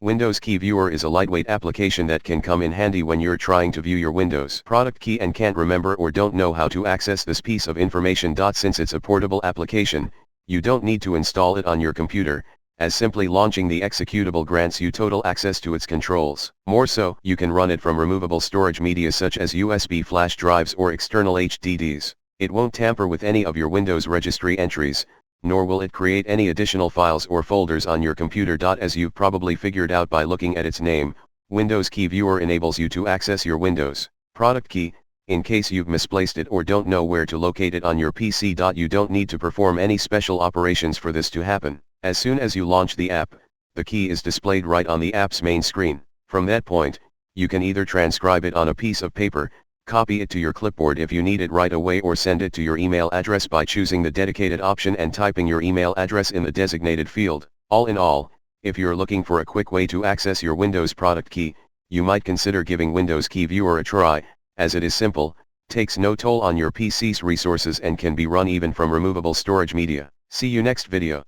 Windows Key Viewer is a lightweight application that can come in handy when you're trying to view your Windows product key and can't remember or don't know how to access this piece of information. Since it's a portable application, you don't need to install it on your computer, as simply launching the executable grants you total access to its controls. More so, you can run it from removable storage media such as USB flash drives or external HDDs. It won't tamper with any of your Windows registry entries, nor will it create any additional files or folders on your computer. As you've probably figured out by looking at its name, Windows Key Viewer enables you to access your Windows product key, in case you've misplaced it or don't know where to locate it on your PC. You don't need to perform any special operations for this to happen. As soon as you launch the app, the key is displayed right on the app's main screen. From that point, you can either transcribe it on a piece of paper, copy it to your clipboard if you need it right away, or send it to your email address by choosing the dedicated option and typing your email address in the designated field. All in all, if you're looking for a quick way to access your Windows product key, you might consider giving Windows Key Viewer a try, as it is simple, takes no toll on your PC's resources and can be run even from removable storage media. See you next video.